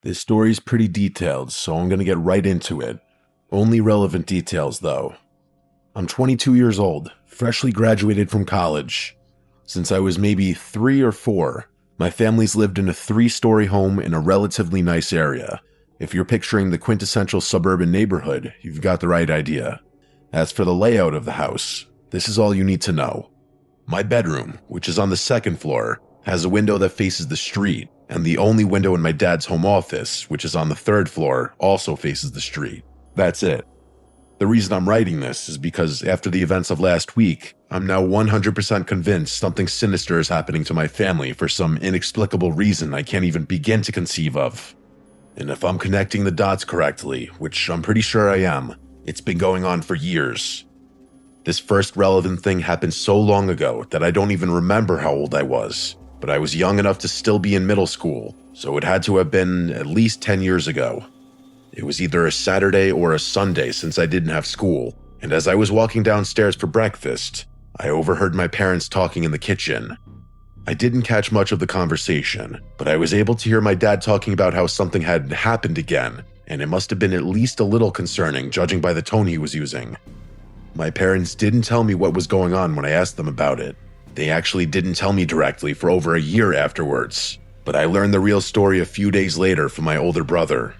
This story's pretty detailed, so I'm gonna get right into it. Only relevant details, though. I'm 22 years old, freshly graduated from college. Since I was maybe 3 or 4, my family's lived in a 3-story home in a relatively nice area. If you're picturing the quintessential suburban neighborhood, you've got the right idea. As for the layout of the house, this is all you need to know. My bedroom, which is on the 2nd floor, has a window that faces the street, and the only window in my dad's home office, which is on the 3rd floor, also faces the street. That's it. The reason I'm writing this is because after the events of last week, I'm now 100% convinced something sinister is happening to my family for some inexplicable reason I can't even begin to conceive of. And if I'm connecting the dots correctly, which I'm pretty sure I am, it's been going on for years. This first relevant thing happened so long ago that I don't even remember how old I was, but I was young enough to still be in middle school, so it had to have been at least 10 years ago. It was either a Saturday or a Sunday since I didn't have school, and as I was walking downstairs for breakfast, I overheard my parents talking in the kitchen. I didn't catch much of the conversation, but I was able to hear my dad talking about how something had happened again, and it must have been at least a little concerning judging by the tone he was using. My parents didn't tell me what was going on when I asked them about it. They actually didn't tell me directly for over a year afterwards, but I learned the real story a few days later from my older brother.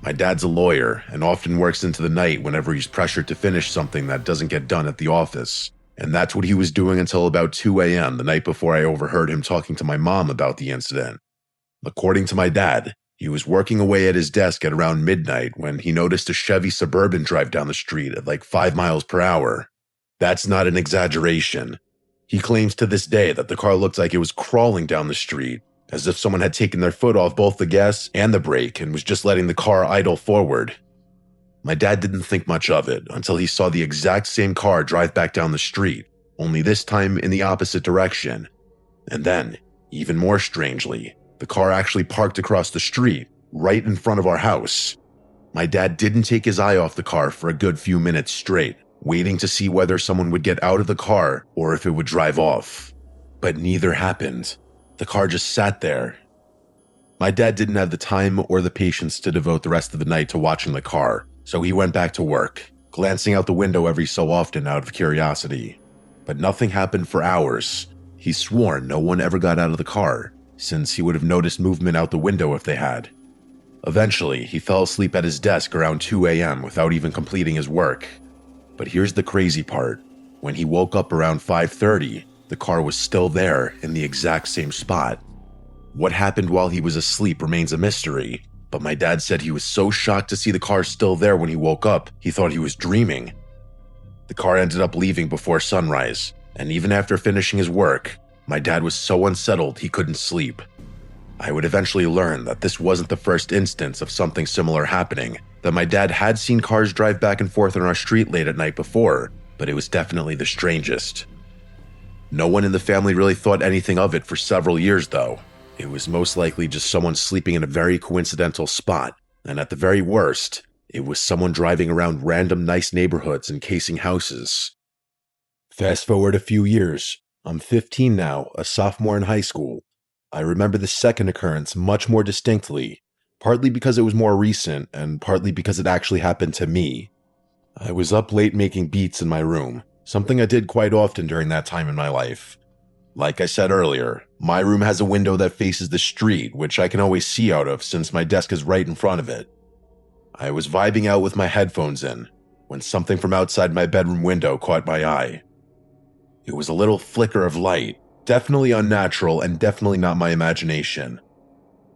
My dad's a lawyer and often works into the night whenever he's pressured to finish something that doesn't get done at the office, and that's what he was doing until about 2 a.m. the night before I overheard him talking to my mom about the incident. According to my dad, he was working away at his desk at around midnight when he noticed a Chevy Suburban drive down the street at like 5 miles per hour. That's not an exaggeration. He claims to this day that the car looked like it was crawling down the street, as if someone had taken their foot off both the gas and the brake and was just letting the car idle forward. My dad didn't think much of it until he saw the exact same car drive back down the street, only this time in the opposite direction. And then, even more strangely, the car actually parked across the street, right in front of our house. My dad didn't take his eye off the car for a good few minutes straight, waiting to see whether someone would get out of the car or if it would drive off. But neither happened. The car just sat there. My dad didn't have the time or the patience to devote the rest of the night to watching the car, so he went back to work, glancing out the window every so often out of curiosity. But nothing happened for hours. He swore no one ever got out of the car, since he would have noticed movement out the window if they had. Eventually, he fell asleep at his desk around 2 a.m. without even completing his work. But here's the crazy part. When he woke up around 5:30, the car was still there in the exact same spot. What happened while he was asleep remains a mystery, but my dad said he was so shocked to see the car still there when he woke up, he thought he was dreaming. The car ended up leaving before sunrise, and even after finishing his work, my dad was so unsettled he couldn't sleep. I would eventually learn that this wasn't the first instance of something similar happening, that my dad had seen cars drive back and forth on our street late at night before, but it was definitely the strangest. No one in the family really thought anything of it for several years, though. It was most likely just someone sleeping in a very coincidental spot, and at the very worst, it was someone driving around random nice neighborhoods and casing houses. Fast forward a few years. I'm 15 now, a sophomore in high school. I remember the second occurrence much more distinctly, partly because it was more recent and partly because it actually happened to me. I was up late making beats in my room, something I did quite often during that time in my life. Like I said earlier, my room has a window that faces the street, which I can always see out of since my desk is right in front of it. I was vibing out with my headphones in, when something from outside my bedroom window caught my eye. It was a little flicker of light, definitely unnatural and definitely not my imagination.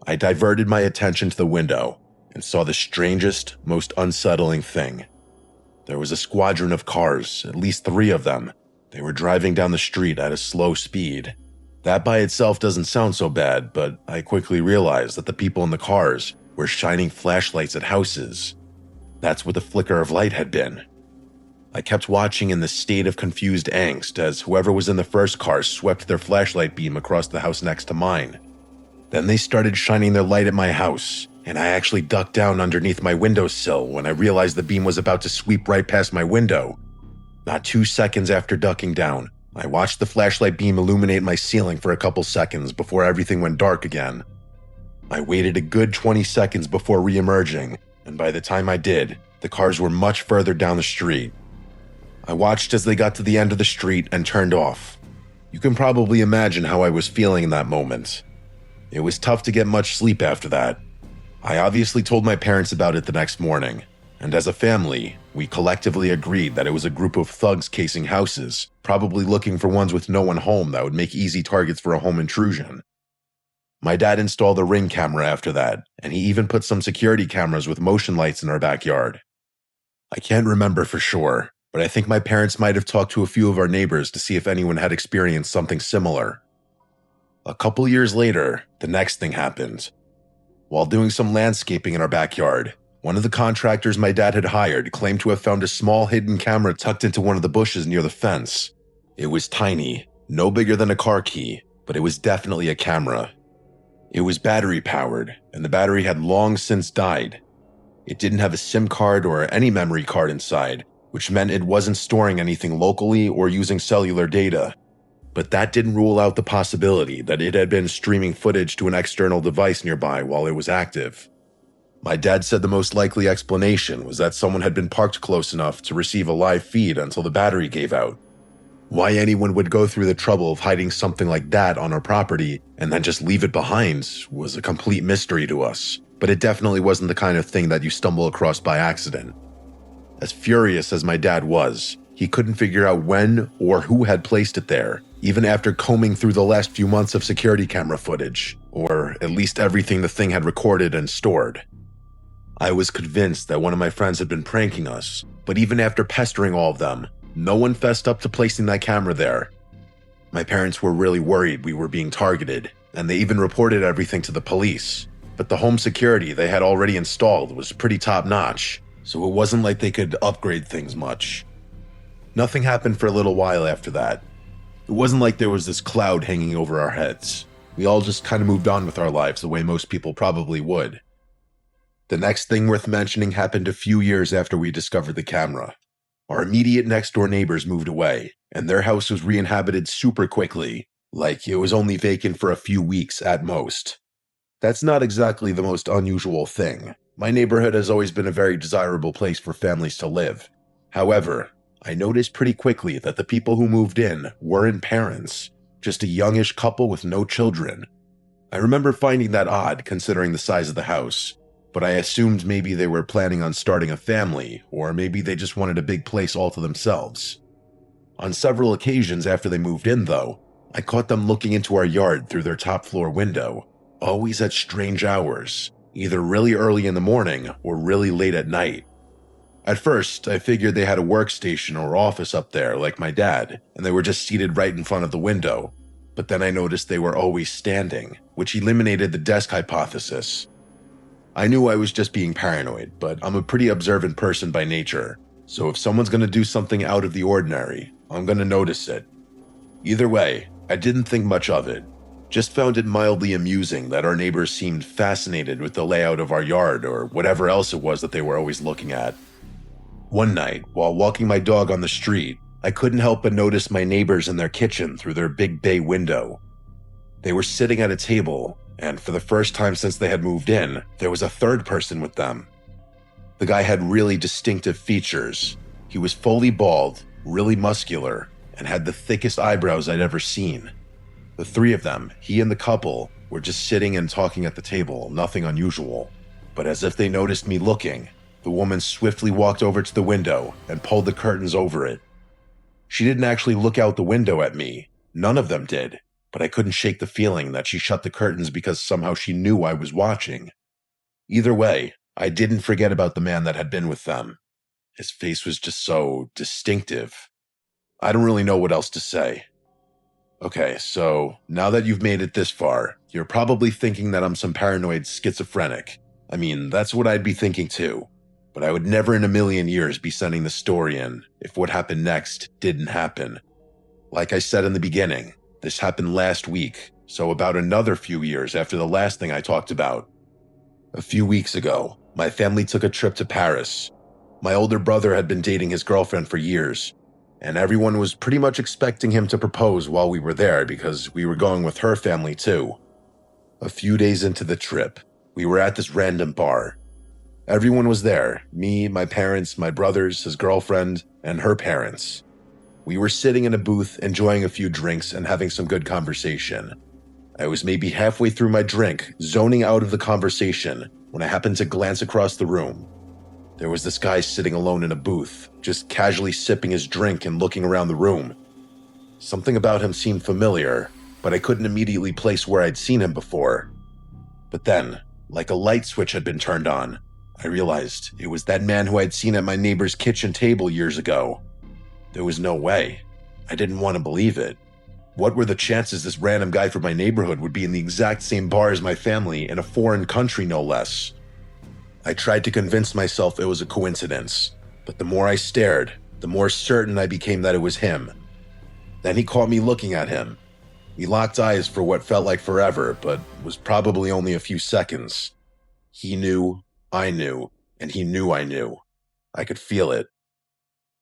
I diverted my attention to the window and saw the strangest, most unsettling thing. There was a squadron of cars, at least 3 of them. They were driving down the street at a slow speed. That by itself doesn't sound so bad, but I quickly realized that the people in the cars were shining flashlights at houses. That's what the flicker of light had been. I kept watching in the state of confused angst as whoever was in the first car swept their flashlight beam across the house next to mine. Then they started shining their light at my house, and I actually ducked down underneath my windowsill when I realized the beam was about to sweep right past my window. Not 2 seconds after ducking down, I watched the flashlight beam illuminate my ceiling for a couple seconds before everything went dark again. I waited a good 20 seconds before re-emerging, and by the time I did, the cars were much further down the street. I watched as they got to the end of the street and turned off. You can probably imagine how I was feeling in that moment. It was tough to get much sleep after that. I obviously told my parents about it the next morning, and as a family, we collectively agreed that it was a group of thugs casing houses, probably looking for ones with no one home that would make easy targets for a home intrusion. My dad installed a Ring camera after that, and he even put some security cameras with motion lights in our backyard. I can't remember for sure, but I think my parents might have talked to a few of our neighbors to see if anyone had experienced something similar. A couple years later, the next thing happened. While doing some landscaping in our backyard, one of the contractors my dad had hired claimed to have found a small hidden camera tucked into one of the bushes near the fence. It was tiny, no bigger than a car key, but it was definitely a camera. It was battery powered, and the battery had long since died. It didn't have a SIM card or any memory card inside, which meant it wasn't storing anything locally or using cellular data. But that didn't rule out the possibility that it had been streaming footage to an external device nearby while it was active. My dad said the most likely explanation was that someone had been parked close enough to receive a live feed until the battery gave out. Why anyone would go through the trouble of hiding something like that on our property and then just leave it behind was a complete mystery to us, but it definitely wasn't the kind of thing that you stumble across by accident. As furious as my dad was, he couldn't figure out when or who had placed it there, even after combing through the last few months of security camera footage, or at least everything the thing had recorded and stored. I was convinced that one of my friends had been pranking us, but even after pestering all of them, no one fessed up to placing that camera there. My parents were really worried we were being targeted, and they even reported everything to the police, but the home security they had already installed was pretty top-notch, so it wasn't like they could upgrade things much. Nothing happened for a little while after that. It wasn't like there was this cloud hanging over our heads. We all just kind of moved on with our lives the way most people probably would. The next thing worth mentioning happened a few years after we discovered the camera. Our immediate next-door neighbors moved away, and their house was re-inhabited super quickly, like it was only vacant for a few weeks at most. That's not exactly the most unusual thing. My neighborhood has always been a very desirable place for families to live. However, I noticed pretty quickly that the people who moved in weren't parents, just a youngish couple with no children. I remember finding that odd considering the size of the house, but I assumed maybe they were planning on starting a family, or maybe they just wanted a big place all to themselves. On several occasions after they moved in, though, I caught them looking into our yard through their top floor window, always at strange hours, either really early in the morning or really late at night. At first, I figured they had a workstation or office up there like my dad, and they were just seated right in front of the window, but then I noticed they were always standing, which eliminated the desk hypothesis. I knew I was just being paranoid, but I'm a pretty observant person by nature, so if someone's going to do something out of the ordinary, I'm going to notice it. Either way, I didn't think much of it, just found it mildly amusing that our neighbors seemed fascinated with the layout of our yard or whatever else it was that they were always looking at. One night, while walking my dog on the street, I couldn't help but notice my neighbors in their kitchen through their big bay window. They were sitting at a table, and for the first time since they had moved in, there was a third person with them. The guy had really distinctive features. He was fully bald, really muscular, and had the thickest eyebrows I'd ever seen. The three of them, he and the couple, were just sitting and talking at the table, nothing unusual. But as if they noticed me looking, the woman swiftly walked over to the window and pulled the curtains over it. She didn't actually look out the window at me. None of them did. But I couldn't shake the feeling that she shut the curtains because somehow she knew I was watching. Either way, I didn't forget about the man that had been with them. His face was just so distinctive. I don't really know what else to say. Okay, so now that you've made it this far, you're probably thinking that I'm some paranoid schizophrenic. I mean, that's what I'd be thinking too. But I would never in a million years be sending the story in if what happened next didn't happen. Like I said in the beginning, this happened last week, so about another few years after the last thing I talked about. A few weeks ago, my family took a trip to Paris. My older brother had been dating his girlfriend for years, and everyone was pretty much expecting him to propose while we were there because we were going with her family too. A few days into the trip, we were at this random bar. Everyone was there, me, my parents, my brothers, his girlfriend, and her parents. We were sitting in a booth enjoying a few drinks and having some good conversation. I was maybe halfway through my drink, zoning out of the conversation, when I happened to glance across the room. There was this guy sitting alone in a booth, just casually sipping his drink and looking around the room. Something about him seemed familiar, but I couldn't immediately place where I'd seen him before. But then, like a light switch had been turned on, I realized it was that man who I'd seen at my neighbor's kitchen table years ago. There was no way. I didn't want to believe it. What were the chances this random guy from my neighborhood would be in the exact same bar as my family in a foreign country, no less? I tried to convince myself it was a coincidence, but the more I stared, the more certain I became that it was him. Then he caught me looking at him. We locked eyes for what felt like forever, but was probably only a few seconds. He knew, I knew, and he knew I knew. I could feel it.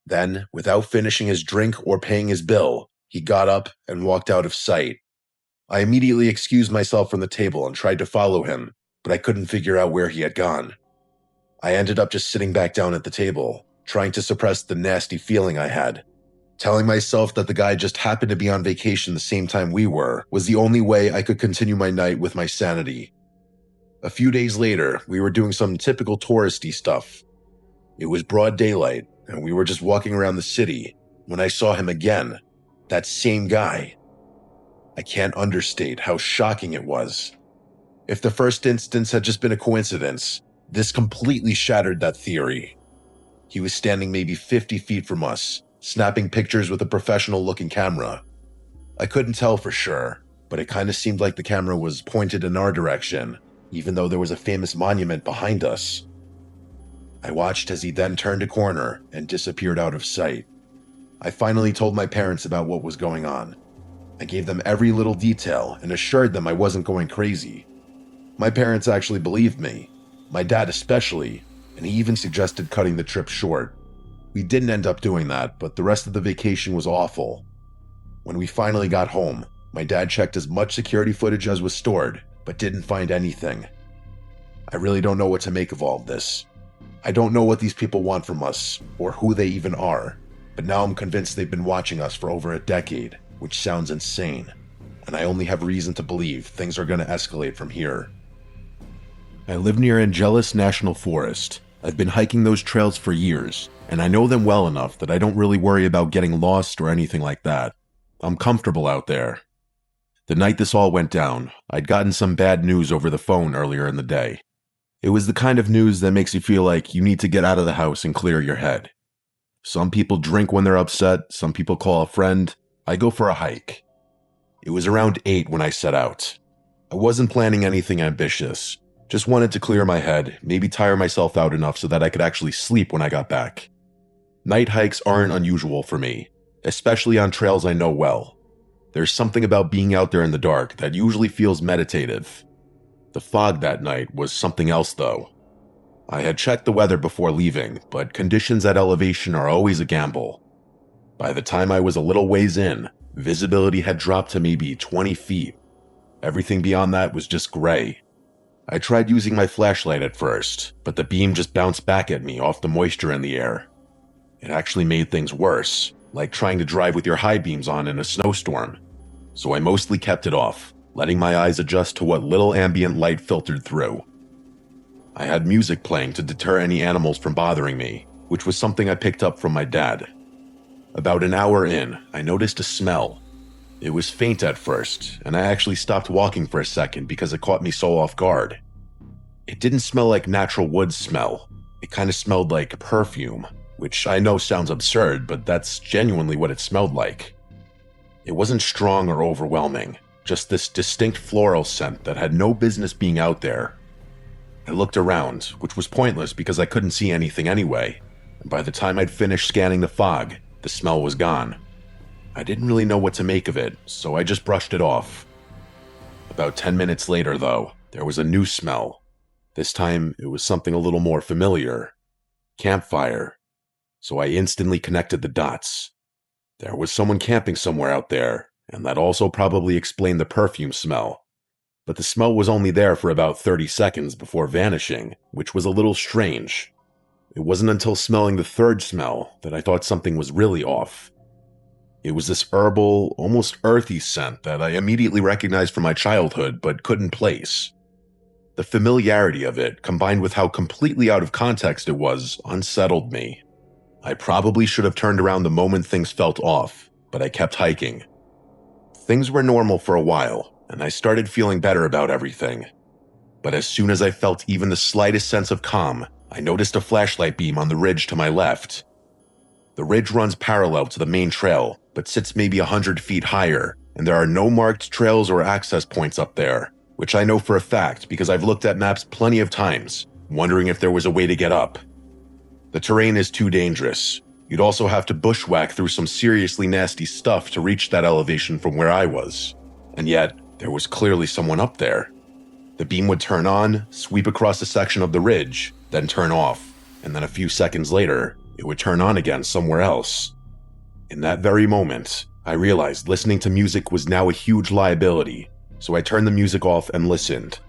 Then, without finishing his drink or paying his bill, he got up and walked out of sight. I immediately excused myself from the table and tried to follow him, but I couldn't figure out where he had gone. I ended up just sitting back down at the table, trying to suppress the nasty feeling I had. Telling myself that the guy just happened to be on vacation the same time we were was the only way I could continue my night with my sanity. A few days later, we were doing some typical touristy stuff. It was broad daylight, and we were just walking around the city when I saw him again. That same guy. I can't understate how shocking it was. If the first instance had just been a coincidence, this completely shattered that theory. He was standing maybe 50 feet from us, snapping pictures with a professional-looking camera. I couldn't tell for sure, but it kind of seemed like the camera was pointed in our direction, even though there was a famous monument behind us. I watched as he then turned a corner and disappeared out of sight. I finally told my parents about what was going on. I gave them every little detail and assured them I wasn't going crazy. My parents actually believed me, my dad especially, and he even suggested cutting the trip short. We didn't end up doing that, but the rest of the vacation was awful. When we finally got home, my dad checked as much security footage as was stored, but didn't find anything. I really don't know what to make of all of this. I don't know what these people want from us, or who they even are, but now I'm convinced they've been watching us for over a decade, which sounds insane, and I only have reason to believe things are going to escalate from here. I live near Angeles National Forest. I've been hiking those trails for years, and I know them well enough that I don't really worry about getting lost or anything like that. I'm comfortable out there. The night this all went down, I'd gotten some bad news over the phone earlier in the day. It was the kind of news that makes you feel like you need to get out of the house and clear your head. Some people drink when they're upset, some people call a friend. I go for a hike. It was around 8 when I set out. I wasn't planning anything ambitious. Just wanted to clear my head, maybe tire myself out enough so that I could actually sleep when I got back. Night hikes aren't unusual for me, especially on trails I know well. There's something about being out there in the dark that usually feels meditative. The fog that night was something else though. I had checked the weather before leaving, but conditions at elevation are always a gamble. By the time I was a little ways in, visibility had dropped to maybe 20 feet. Everything beyond that was just gray. I tried using my flashlight at first, but the beam just bounced back at me off the moisture in the air. It actually made things worse, like trying to drive with your high beams on in a snowstorm. So I mostly kept it off, letting my eyes adjust to what little ambient light filtered through. I had music playing to deter any animals from bothering me, which was something I picked up from my dad. About an hour in, I noticed a smell. It was faint at first, and I actually stopped walking for a second because it caught me so off guard. It didn't smell like natural wood smell. It kind of smelled like perfume, which I know sounds absurd, but that's genuinely what it smelled like. It wasn't strong or overwhelming, just this distinct floral scent that had no business being out there. I looked around, which was pointless because I couldn't see anything anyway, and by the time I'd finished scanning the fog, the smell was gone. I didn't really know what to make of it, so I just brushed it off. About 10 minutes later, though, there was a new smell. This time, it was something a little more familiar. Campfire. So I instantly connected the dots. There was someone camping somewhere out there, and that also probably explained the perfume smell. but the smell was only there for about 30 seconds before vanishing, which was a little strange. It wasn't until smelling the third smell that I thought something was really off. It was this herbal, almost earthy scent that I immediately recognized from my childhood but couldn't place. The familiarity of it, combined with how completely out of context it was, unsettled me. I probably should have turned around the moment things felt off, but I kept hiking. Things were normal for a while, and I started feeling better about everything. But as soon as I felt even the slightest sense of calm, I noticed a flashlight beam on the ridge to my left. The ridge runs parallel to the main trail, but sits maybe 100 feet higher, and there are no marked trails or access points up there, which I know for a fact because I've looked at maps plenty of times, wondering if there was a way to get up. The terrain is too dangerous. You'd also have to bushwhack through some seriously nasty stuff to reach that elevation from where I was. And yet, there was clearly someone up there. The beam would turn on, sweep across a section of the ridge, then turn off, and then a few seconds later, it would turn on again somewhere else. In that very moment, I realized listening to music was now a huge liability, so I turned the music off and listened.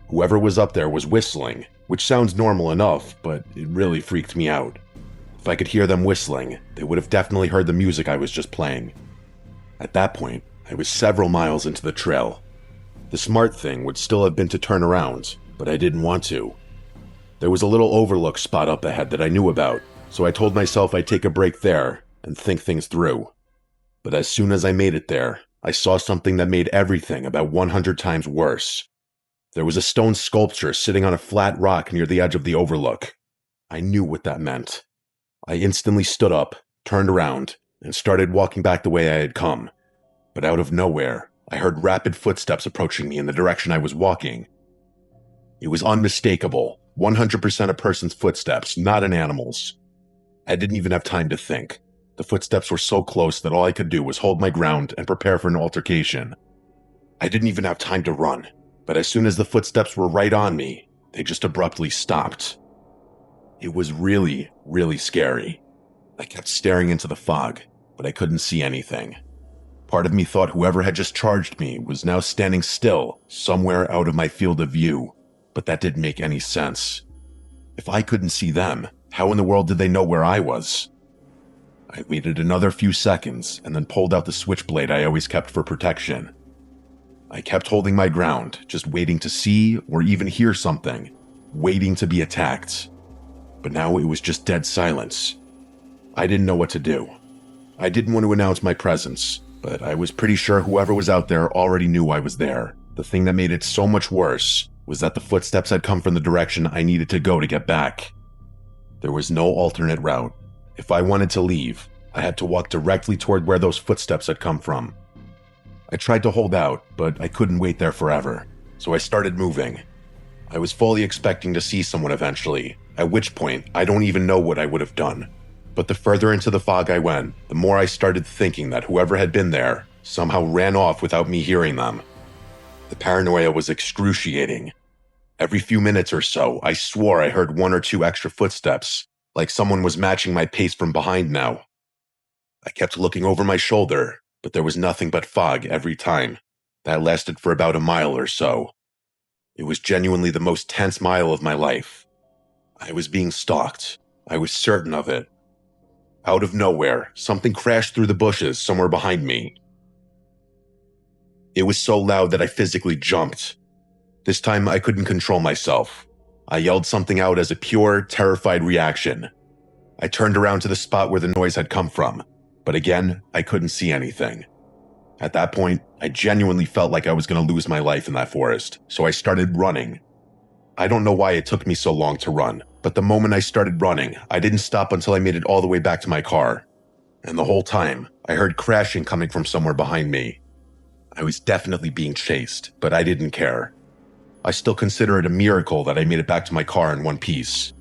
Whoever was up there was whistling, which sounds normal enough, but it really freaked me out. If I could hear them whistling, they would have definitely heard the music I was just playing. At that point, I was several miles into the trail. The smart thing would still have been to turn around, but I didn't want to. There was a little overlook spot up ahead that I knew about, so I told myself I'd take a break there and think things through. But as soon as I made it there, I saw something that made everything about 100 times worse. There was a stone sculpture sitting on a flat rock near the edge of the overlook. I knew what that meant. I instantly stood up, turned around, and started walking back the way I had come. But out of nowhere, I heard rapid footsteps approaching me in the direction I was walking. It was unmistakable, 100% a person's footsteps, not an animal's. I didn't even have time to think. The footsteps were so close that all I could do was hold my ground and prepare for an altercation. I didn't even have time to run, but as soon as the footsteps were right on me, they just abruptly stopped. It was really, really scary. I kept staring into the fog, but I couldn't see anything. Part of me thought whoever had just charged me was now standing still, somewhere out of my field of view, but that didn't make any sense. If I couldn't see them, how in the world did they know where I was? I waited another few seconds and then pulled out the switchblade I always kept for protection. I kept holding my ground, just waiting to see or even hear something, waiting to be attacked. But now it was just dead silence. I didn't know what to do. I didn't want to announce my presence, but I was pretty sure whoever was out there already knew I was there. The thing that made it so much worse was that the footsteps had come from the direction I needed to go to get back. There was no alternate route. If I wanted to leave, I had to walk directly toward where those footsteps had come from. I tried to hold out, but I couldn't wait there forever, so I started moving. I was fully expecting to see someone eventually, at which point I don't even know what I would have done. But the further into the fog I went, the more I started thinking that whoever had been there somehow ran off without me hearing them. The paranoia was excruciating. Every few minutes or so, I swore I heard one or two extra footsteps, like someone was matching my pace from behind now. I kept looking over my shoulder, but there was nothing but fog every time. That lasted for about a mile or so. It was genuinely the most tense mile of my life. I was being stalked. I was certain of it. Out of nowhere, something crashed through the bushes somewhere behind me. It was so loud that I physically jumped. This time I couldn't control myself. I yelled something out as a pure, terrified reaction. I turned around to the spot where the noise had come from, but again, I couldn't see anything. At that point, I genuinely felt like I was going to lose my life in that forest, so I started running. I don't know why it took me so long to run, but the moment I started running, I didn't stop until I made it all the way back to my car. And the whole time, I heard crashing coming from somewhere behind me. I was definitely being chased, but I didn't care. I still consider it a miracle that I made it back to my car in one piece.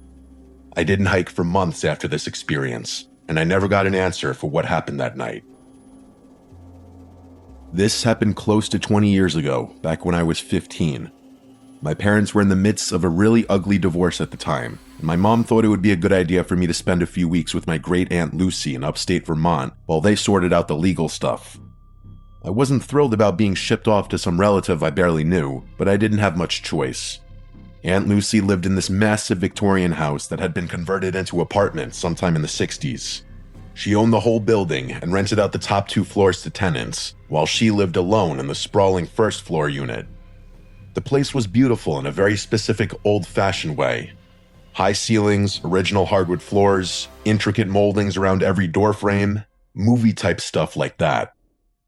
I didn't hike for months after this experience, and I never got an answer for what happened that night. This happened close to 20 years ago, back when I was 15. My parents were in the midst of a really ugly divorce at the time, and my mom thought it would be a good idea for me to spend a few weeks with my great aunt Lucy in upstate Vermont while they sorted out the legal stuff. I wasn't thrilled about being shipped off to some relative I barely knew, but I didn't have much choice. Aunt Lucy lived in this massive Victorian house that had been converted into apartments sometime in the 60s. She owned the whole building and rented out the top 2 floors to tenants, while she lived alone in the sprawling first floor unit. The place was beautiful in a very specific old-fashioned way. High ceilings, original hardwood floors, intricate moldings around every doorframe, movie-type stuff like that.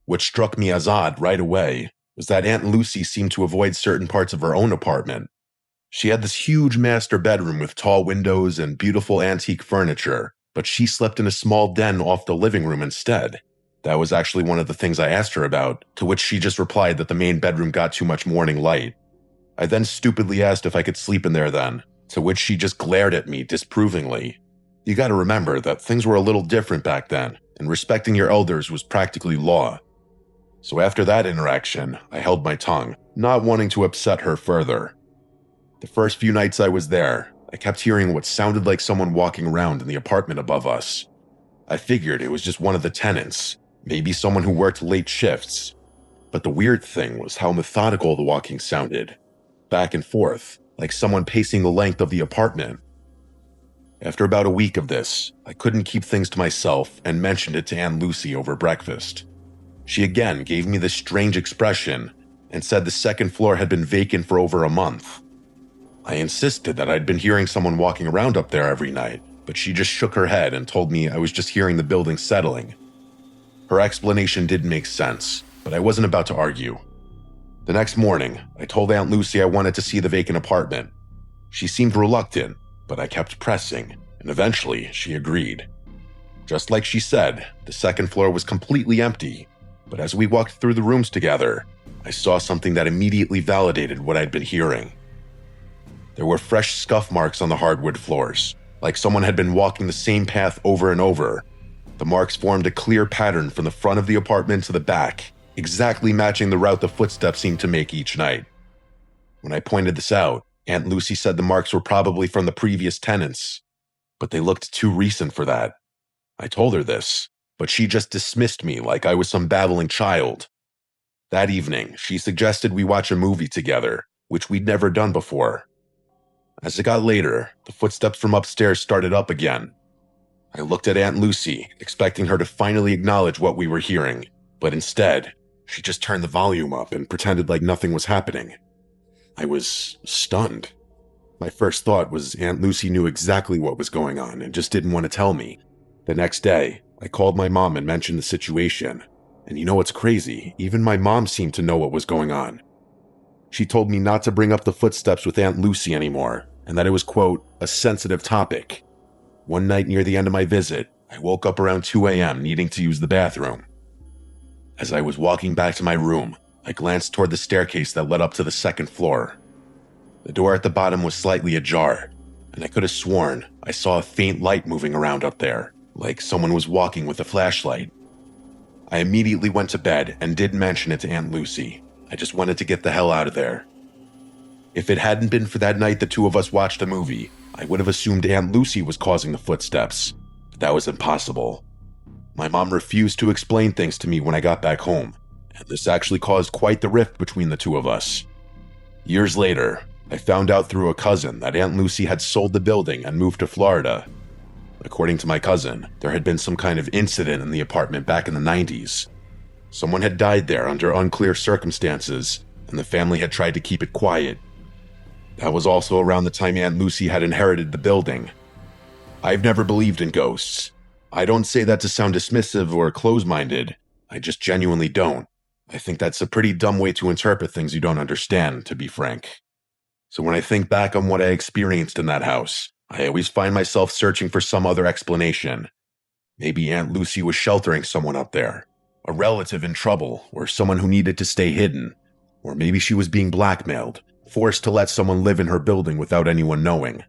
What struck me as odd right away was that Aunt Lucy seemed to avoid certain parts of her own apartment. She had this huge master bedroom with tall windows and beautiful antique furniture, but she slept in a small den off the living room instead. That was actually one of the things I asked her about, to which she just replied that the main bedroom got too much morning light. I then stupidly asked if I could sleep in there then, to which she just glared at me disapprovingly. You gotta remember that things were a little different back then, and respecting your elders was practically law. So after that interaction, I held my tongue, not wanting to upset her further. The first few nights I was there, I kept hearing what sounded like someone walking around in the apartment above us. I figured it was just one of the tenants, maybe someone who worked late shifts. But the weird thing was how methodical the walking sounded, back and forth, like someone pacing the length of the apartment. After about a week of this, I couldn't keep things to myself and mentioned it to Aunt Lucy over breakfast. She again gave me this strange expression and said the second floor had been vacant for over a month. I insisted that I'd been hearing someone walking around up there every night, but she just shook her head and told me I was just hearing the building settling. Her explanation didn't make sense, but I wasn't about to argue. The next morning, I told Aunt Lucy I wanted to see the vacant apartment. She seemed reluctant, but I kept pressing, and eventually she agreed. Just like she said, the second floor was completely empty, but as we walked through the rooms together, I saw something that immediately validated what I'd been hearing. There were fresh scuff marks on the hardwood floors, like someone had been walking the same path over and over. The marks formed a clear pattern from the front of the apartment to the back, exactly matching the route the footsteps seemed to make each night. When I pointed this out, Aunt Lucy said the marks were probably from the previous tenants, but they looked too recent for that. I told her this, but she just dismissed me like I was some babbling child. That evening, she suggested we watch a movie together, which we'd never done before. As it got later, the footsteps from upstairs started up again. I looked at Aunt Lucy, expecting her to finally acknowledge what we were hearing, but instead, she just turned the volume up and pretended like nothing was happening. I was stunned. My first thought was Aunt Lucy knew exactly what was going on and just didn't want to tell me. The next day, I called my mom and mentioned the situation. And you know what's crazy? Even my mom seemed to know what was going on. She told me not to bring up the footsteps with Aunt Lucy anymore, and that it was, quote, a sensitive topic. One night near the end of my visit, I woke up around 2 a.m. needing to use the bathroom. As I was walking back to my room, I glanced toward the staircase that led up to the second floor. The door at the bottom was slightly ajar, and I could have sworn I saw a faint light moving around up there, like someone was walking with a flashlight. I immediately went to bed and didn't mention it to Aunt Lucy. I just wanted to get the hell out of there. If it hadn't been for that night the two of us watched a movie, I would have assumed Aunt Lucy was causing the footsteps, but that was impossible. My mom refused to explain things to me when I got back home, and this actually caused quite the rift between the two of us. Years later, I found out through a cousin that Aunt Lucy had sold the building and moved to Florida. According to my cousin, there had been some kind of incident in the apartment back in the 90s. Someone had died there under unclear circumstances, and the family had tried to keep it quiet. That was also around the time Aunt Lucy had inherited the building. I've never believed in ghosts. I don't say that to sound dismissive or close-minded. I just genuinely don't. I think that's a pretty dumb way to interpret things you don't understand, to be frank. So when I think back on what I experienced in that house, I always find myself searching for some other explanation. Maybe Aunt Lucy was sheltering someone up there. A relative in trouble, or someone who needed to stay hidden. Or maybe she was being blackmailed, forced to let someone live in her building without anyone knowing.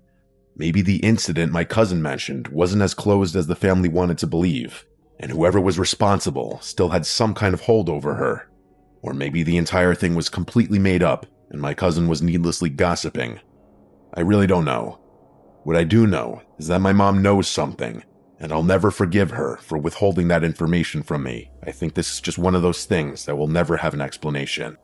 Maybe the incident my cousin mentioned wasn't as closed as the family wanted to believe, and whoever was responsible still had some kind of hold over her. Or maybe the entire thing was completely made up, and my cousin was needlessly gossiping. I really don't know. What I do know is that my mom knows something, and I'll never forgive her for withholding that information from me. I think this is just one of those things that will never have an explanation.